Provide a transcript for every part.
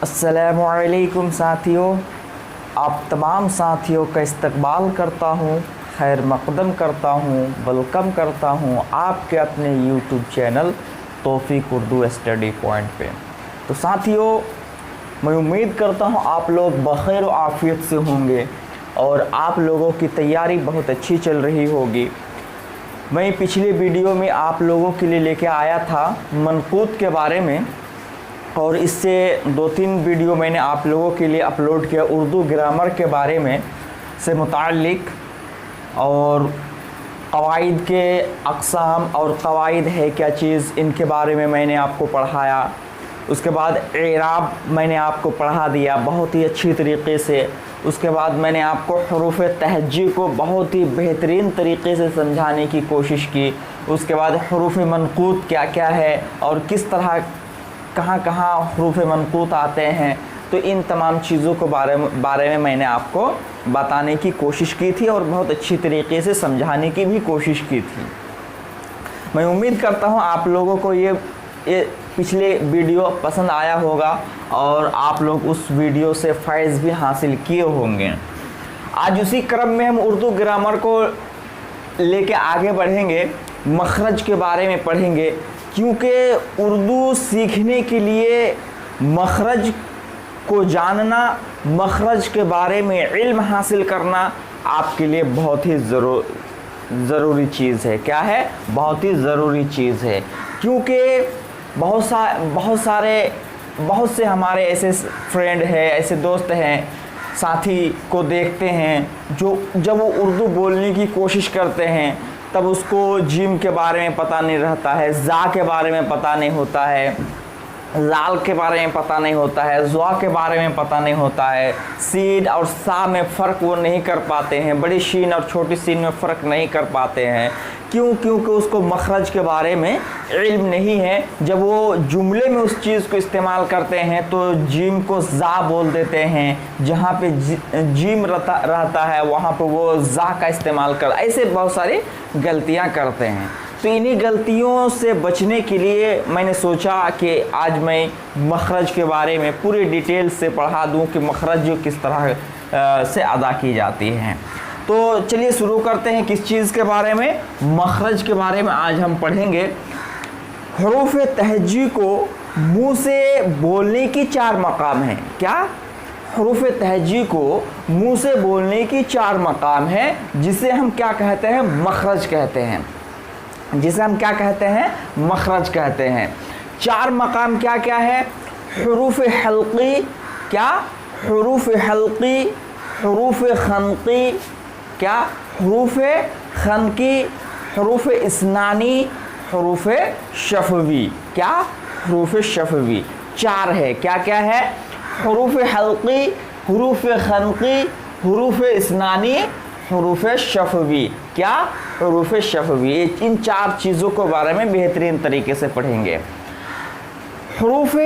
अस्सलामुअलैकुम साथियों, आप तमाम साथियों का इस्तकबाल करता हूँ, खैर मक़दम करता हूँ, वेलकम करता हूँ आपके अपने यूट्यूब चैनल तौफीक उर्दू स्टडी पॉइंट पे। तो साथियों, मैं उम्मीद करता हूँ आप लोग बख़ैर व आफ़ियत से होंगे और आप लोगों की तैयारी बहुत अच्छी चल रही होगी। मैं पिछले वीडियो में आप लोगों के लिए लेके आया था मनक़ूत के बारे में, और इससे 2-3 वीडियो मैंने आप लोगों के लिए अपलोड किया उर्दू ग्रामर के बारे में से मुताल्लिक़, और क़वाइद के अक़साम और क़वाइद है क्या चीज़, इनके बारे में मैंने आपको पढ़ाया। उसके बाद एराब मैंने आपको पढ़ा दिया बहुत ही अच्छी तरीक़े से। उसके बाद मैंने आपको हरूफ़ तहज्जी को बहुत ही बेहतरीन तरीक़े से समझाने की कोशिश की। उसके बाद हरूफ़ मनक़ूत क्या क्या है और किस तरह कहाँ कहाँ हरूफ़ मनक़ूत आते हैं, तो इन तमाम चीज़ों के बारे में मैंने आपको बताने की कोशिश की थी और बहुत अच्छी तरीक़े से समझाने की भी कोशिश की थी। मैं उम्मीद करता हूँ आप लोगों को ये पिछले वीडियो पसंद आया होगा और आप लोग उस वीडियो से फ़ायदा भी हासिल किए होंगे। आज उसी क्रम में हम उर्दू ग्रामर को लेके आगे बढ़ेंगे, मखरज के बारे में पढ़ेंगे, क्योंकि उर्दू सीखने के लिए मखरज को जानना, मखरज के बारे में इल्म हासिल करना आपके लिए बहुत ही ज़रूरी चीज़ है। क्या है? बहुत ही ज़रूरी चीज़ है, क्योंकि बहुत से हमारे ऐसे फ्रेंड हैं, ऐसे दोस्त हैं, साथी को देखते हैं जो जब वो उर्दू बोलने की कोशिश करते हैं तब उसको जिम के बारे में पता नहीं रहता है, ज़ा के बारे में पता नहीं होता है, लाल के बारे में पता नहीं होता है, ज़्वा के बारे में पता नहीं होता है, सीन और सा में फ़र्क वो नहीं कर पाते हैं, बड़ी शीन और छोटी सीन में फ़र्क नहीं कर पाते हैं। क्योंकि उसको मखरज के बारे में इल्म नहीं है। जब वो जुमले में उस चीज़ को इस्तेमाल करते हैं तो जीम को ज़ा बोल देते हैं, जहाँ पे जीम रहता है वहाँ पे वो ज़ा का इस्तेमाल कर, ऐसे बहुत सारी गलतियाँ करते हैं। तो इन्हीं गलतियों से बचने के लिए मैंने सोचा कि आज मैं मखरज के बारे में पूरी डिटेल से पढ़ा दूं कि मखरज किस तरह से अदा की जाती हैं। तो चलिए शुरू करते हैं किस चीज़ के बारे में, मखरज के बारे में आज हम पढ़ेंगे। हरूफ़ तहज्जी को मुँह से बोलने की 4 मकाम हैं। क्या? हरूफ़ तहज्जी को मुँह से बोलने की 4 मकाम हैं, जिसे हम क्या कहते हैं? मखरज कहते हैं। जिसे हम क्या कहते हैं? मखरज कहते हैं। 4 मकाम क्या क्या है? हरूफ़ हल्क़ी, क्या? हरूफ़ हल्क़ी, हरूफ़ खनक़ी, क्या? हरूफ़ खनक़ी, हरूफ़ इस्नानी, हरूफ़ शफ़वी, क्या? हरूफ़ शफ़वी 4 है। क्या क्या है? हरूफ़ हल्क़ी, हरूफ़ खनक़ी, हरूफ़ इस्नानी, हरूफ़ शफ़वी, क्या? हरूफ़ शफ़वी। इन 4 चीज़ों के बारे में बेहतरीन तरीके से पढ़ेंगे। हरूफ़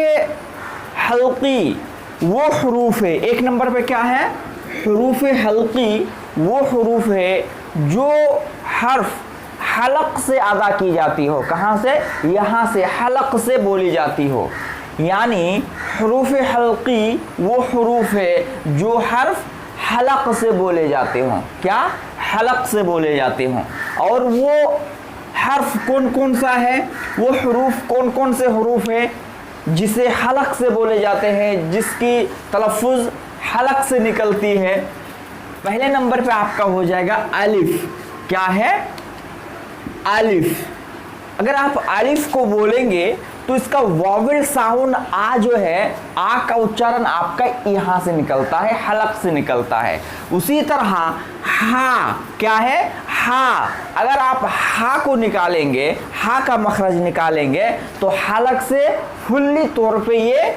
हल्क़ी वो हरूफ़ है, 1 नंबर पे क्या है? हरूफ़ हल्क़ी वो हरूफ़ है जो हर्फ हलक़ से अदा की जाती हो। कहाँ से? यहाँ से, हलक़ से बोली जाती हो। यानी हरूफ़ हल्क़ी वो हरूफ़ है जो हर्फ हलक़ से बोले जाते हों। क्या? हलक़ से बोले जाते हों। और वो हर्फ कौन कौन सा है? वो हरूफ़ कौन कौन से हरूफ़ है जिसे हलक़ से बोले जाते हैं, जिसकी तलफ़्फ़ुज़ हलक़ से निकलती है? पहले नंबर पे आपका हो जाएगा अलिफ। क्या है? अलिफ। अगर आप अलिफ को बोलेंगे तो इसका वावेल साउंड आ जो है, आ का उच्चारण आपका यहाँ से निकलता है, हलक़ से निकलता है। उसी तरह हा, क्या है? हा। अगर आप हा को निकालेंगे, हा का मखरज निकालेंगे तो हलक़ से फुल्ली तौर पे ये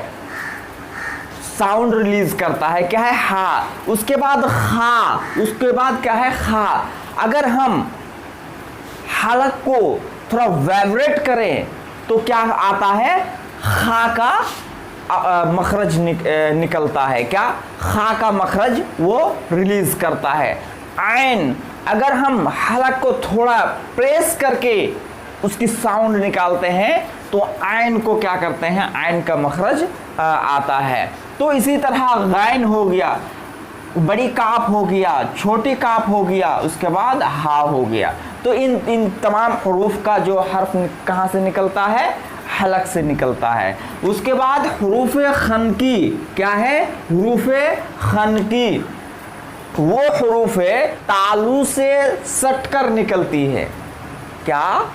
साउंड रिलीज करता है। क्या है? हा। उसके बाद खा, उसके बाद क्या है? खा। अगर हम हलक़ को थोड़ा वाइब्रेट करें तो क्या आता है? खा का मखरज निकलता है। क्या? खा का मखरज वो रिलीज करता है। ऐन, अगर हम हलक़ को थोड़ा प्रेस करके उसकी साउंड निकालते हैं तो आइन को क्या करते हैं, आइन का मखरज आता है। तो इसी तरह गाइन हो गया, बड़ी काफ हो गया, छोटी काफ हो गया, उसके बाद हा हो गया। तो इन तमाम हुरूफ का जो हर्फ कहाँ से निकलता है, हलक से निकलता है। उसके बाद हुरूफ खनकी क्या है, हुरूफ खनकी वो हुरूफ तालू से सटकर निकलती है। क्या,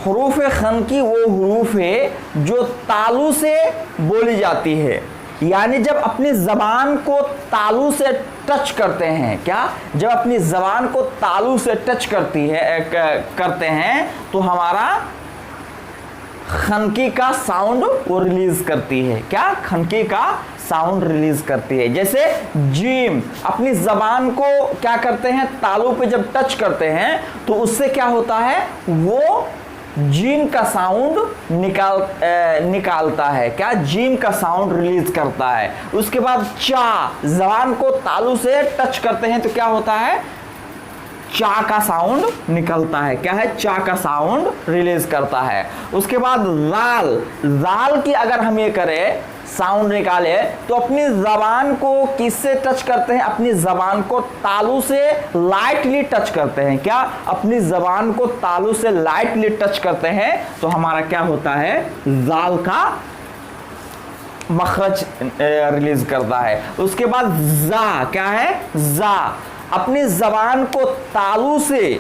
हुरूफ खनकी वो हुरूफ है जो तालू से बोली जाती है, यानी जब अपनी ज़बान को तालू से टच करते हैं, क्या, जब अपनी ज़बान को तालू से टच करते हैं तो हमारा खनकी का साउंड वो रिलीज करती है। क्या, खनकी का साउंड रिलीज करती है। जैसे जीम अपनी जबान को क्या करते हैं, तालू पे जब टच करते हैं तो उससे क्या होता है, वो जीम का साउंड निकालता है। क्या, जीम का साउंड रिलीज करता है। उसके बाद चा, जबान को तालू से टच करते हैं तो क्या होता है, चा का साउंड निकलता है। क्या है, चा का साउंड रिलीज करता है। उसके बाद लाल, लाल की अगर हम ये करें साउंड निकाले तो अपनी जबान को किससे टच करते हैं, अपनी जबान को तालू से लाइटली टच करते हैं। क्या, अपनी जबान को तालू से लाइटली टच करते हैं तो हमारा क्या होता है, जाल का मखरज रिलीज करता है। उसके बाद जा, क्या है, जा अपनी जबान को तालू से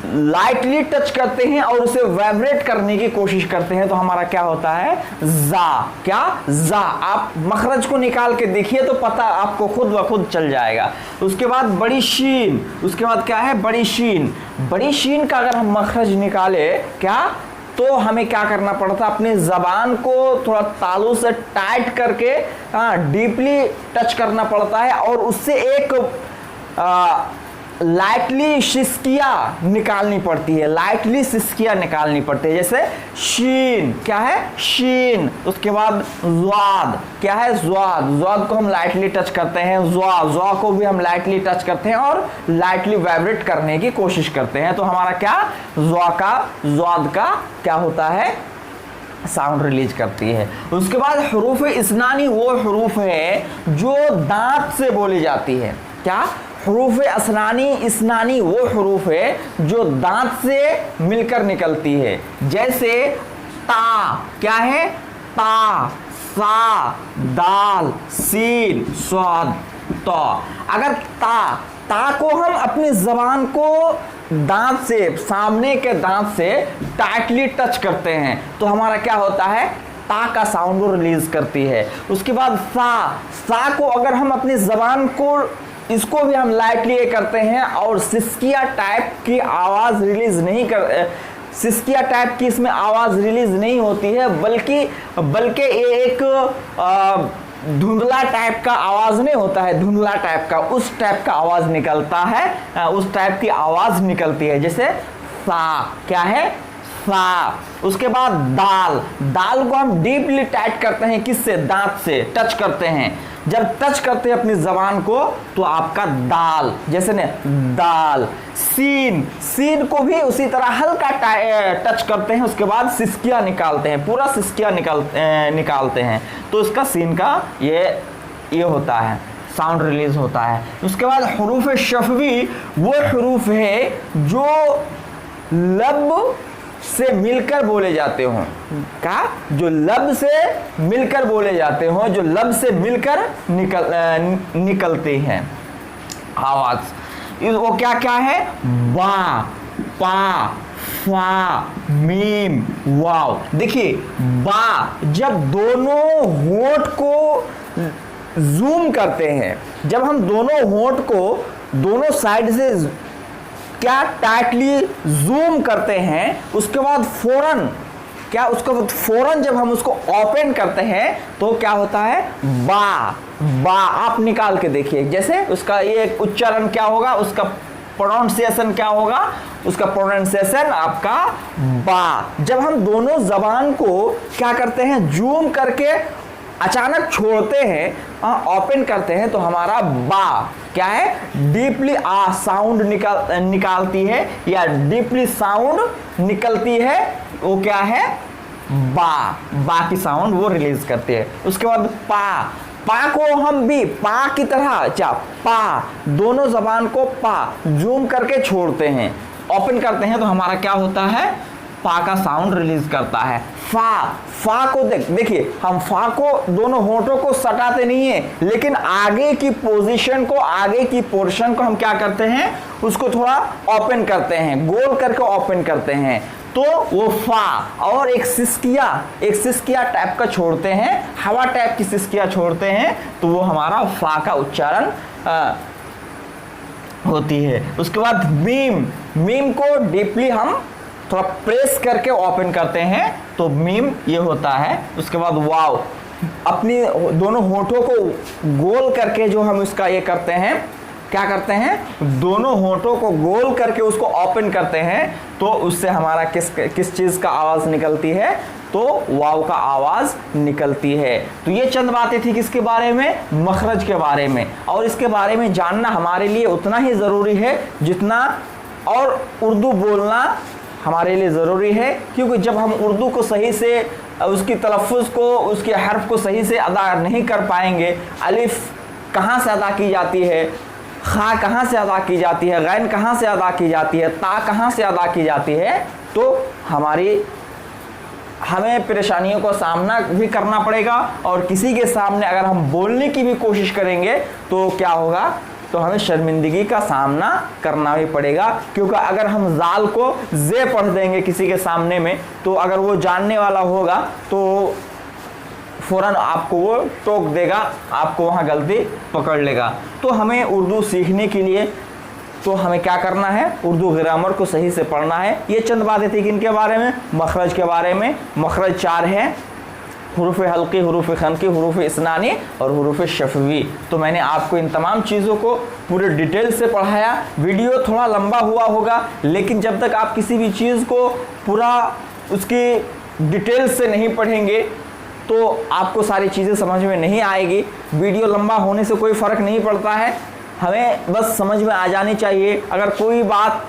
लाइटली टच करते हैं और उसे वाइब्रेट करने की कोशिश करते हैं तो हमारा क्या होता है, जा। क्या, जा। आप मखरज को निकाल के देखिए तो पता आपको खुद ब खुद चल जाएगा। उसके बाद बड़ी शीन, उसके बाद क्या है, बड़ी शीन। बड़ी शीन का अगर हम मखरज निकाले क्या, तो हमें क्या करना पड़ता है, अपनी जबान को थोड़ा तालू से टाइट करके डीपली टच करना पड़ता है और उससे एक लाइटली सिसकिया निकालनी पड़ती है, लाइटली सिसकिया निकालनी पड़ती है। जैसे शीन, क्या है, शीन। उसके बाद ज़्वाद, क्या है, ज़्वाद। ज़्वाद को हम लाइटली टच करते हैं, ज़्वा को भी हम लाइटली टच करते हैं और लाइटली वाइब्रेट करने की कोशिश करते हैं तो हमारा क्या, ज़्वाद का क्या होता है, साउंड रिलीज करती है। उसके बाद हुरूफ इस्नानी वो हुरूफ है जो दांत से बोली जाती है। क्या, हुरूफ इस्नानी वो हुरूफ है जो दांत से मिलकर निकलती है। जैसे ता, क्या है, ता, सा, दाल, सीन, स्वाद, तो। अगर ता को हम अपनी जबान को दांत से, सामने के दांत से टाइटली टच करते हैं तो हमारा क्या होता है, ता का साउंड रिलीज करती है। उसके बाद सा को अगर हम अपनी जबान को, इसको भी हम लाइटली करते हैं और सिसकिया टाइप की आवाज रिलीज नहीं कर, सिसकिया टाइप की इसमें आवाज रिलीज नहीं होती है, बल्कि ये एक धुंधला टाइप का आवाज नहीं होता है, धुंधला टाइप का, उस टाइप का आवाज निकलता है, उस टाइप की आवाज निकलती है। जैसे सा, क्या है, सा। उसके बाद दाल को हम डीपली टाइट करते हैं, किससे, दांत से टच करते हैं। जब टच करते हैं अपनी जबान को तो आपका दाल, जैसे ने दाल। सीन को भी उसी तरह हल्का टच करते हैं, उसके बाद सिसकिया निकालते हैं, पूरा सिसकिया निकालते हैं तो इसका सीन का ये होता है, साउंड रिलीज होता है। उसके बाद हुरूफ शफवी वो हुरूफ है जो लब से मिलकर बोले जाते हों। क्या, जो लब से मिलकर बोले जाते हों, जो लब से मिलकर निकलते हैं आवाज। वो क्या क्या है, बा, पा, फा, मीम, वाव। देखिए बा, जब दोनों होंठ को जूम करते हैं, जब हम दोनों होंठ को दोनों साइड से क्या टाइटली जूम करते हैं, उसके बाद फौरन जब हम उसको ओपन करते हैं तो क्या होता है, बा। आप निकाल के देखिए, जैसे उसका ये उच्चारण क्या होगा, उसका प्रोनाउंसिएशन क्या होगा, उसका प्रोनाउंसिएशन आपका बा। जब हम दोनों जबान को क्या करते हैं, जूम करके अचानक छोड़ते हैं, ओपन करते हैं, तो हमारा बा क्या है, डीपली आ साउंड निकालती है या डीपली साउंड निकलती है, वो क्या है, बा की साउंड वो रिलीज करती है। उसके बाद पा को हम भी पा की तरह पा, दोनों जबान को पा जूम करके छोड़ते हैं, ओपन करते हैं, तो हमारा क्या होता है, पा का साउंड रिलीज करता है। फा को देखिए, हम फा को दोनों होठों को सटाते नहीं है, लेकिन आगे की पोजीशन को, आगे की पोर्शन को हम क्या करते हैं, उसको थोड़ा ओपन करते हैं, गोल करके ओपन करते हैं, तो वो फा। और एक सिसकिया टाइप का छोड़ते हैं, हवा टाइप की सिसकिया छोड़ते हैं, तो वो हमारा फा का उच्चारण होती है। उसके बाद मीम को डीपली हम थोड़ा प्रेस करके ओपन करते हैं, तो मीम ये होता है। उसके बाद वाव, अपनी दोनों होठों को गोल करके जो हम इसका ये करते हैं, क्या करते हैं, दोनों होठों को गोल करके उसको ओपन करते हैं, तो उससे हमारा किस चीज़ का आवाज़ निकलती है, तो वाव का आवाज़ निकलती है। तो ये चंद बातें थी किसके बारे में, मखरज के बारे में। और इसके बारे में जानना हमारे लिए उतना ही ज़रूरी है जितना और उर्दू बोलना हमारे लिए ज़रूरी है, क्योंकि जब हम उर्दू को सही से, उसकी तलफ़ुज़ को, उसके हर्फ को सही से अदा नहीं कर पाएंगे, अलिफ कहाँ से अदा की जाती है, खा कहाँ से अदा की जाती है, गैन कहाँ से अदा की जाती है, ता कहाँ से अदा की जाती है, तो हमें परेशानियों का सामना भी करना पड़ेगा। और किसी के सामने अगर हम बोलने की भी कोशिश करेंगे तो क्या होगा, तो हमें शर्मिंदगी का सामना करना भी पड़ेगा, क्योंकि अगर हम जाल को जे पढ़ देंगे किसी के सामने में, तो अगर वो जानने वाला होगा तो फ़ौरन आपको वो टोक देगा, आपको वहाँ गलती पकड़ लेगा। तो हमें उर्दू सीखने के लिए तो हमें क्या करना है, उर्दू ग्रामर को सही से पढ़ना है। ये चंद बातें थी किनके बारे में, मखरज के बारे में। मखरज 4 हैं, हुरूफ हल्की, हुरूफ खनकी, हुरूफ इसनानी और हुरूफ शफवी। तो मैंने आपको इन तमाम चीज़ों को पूरे डिटेल से पढ़ाया। वीडियो थोड़ा लंबा हुआ होगा, लेकिन जब तक आप किसी भी चीज़ को पूरा उसकी डिटेल से नहीं पढ़ेंगे तो आपको सारी चीज़ें समझ में नहीं आएगी। वीडियो लंबा होने से कोई फ़र्क नहीं पड़ता है, हमें बस समझ में आ जानी चाहिए। अगर कोई बात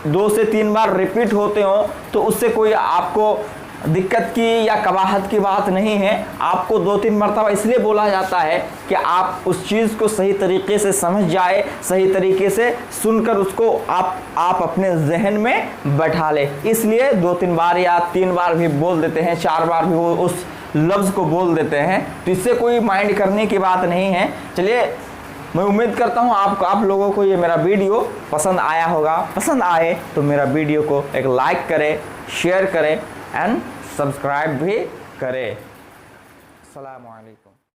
2 से 3 बार रिपीट होते हो तो उससे कोई आपको दिक्कत की या कबाहत की बात नहीं है। आपको 2-3 मरतबा इसलिए बोला जाता है कि आप उस चीज़ को सही तरीके से समझ जाए, सही तरीके से सुनकर उसको आप अपने जहन में बैठा ले। इसलिए 2-3 बार या 3 बार भी बोल देते हैं, 4 बार भी वो उस लफ्ज़ को बोल देते हैं, तो इससे कोई माइंड करने की बात नहीं है। चलिए, मैं उम्मीद करता हूँ आप लोगों को ये मेरा वीडियो पसंद आया होगा। पसंद आए तो मेरा वीडियो को एक लाइक करें, शेयर करें एंड सब्सक्राइब भी करें। अस्सलामु अलैकुम।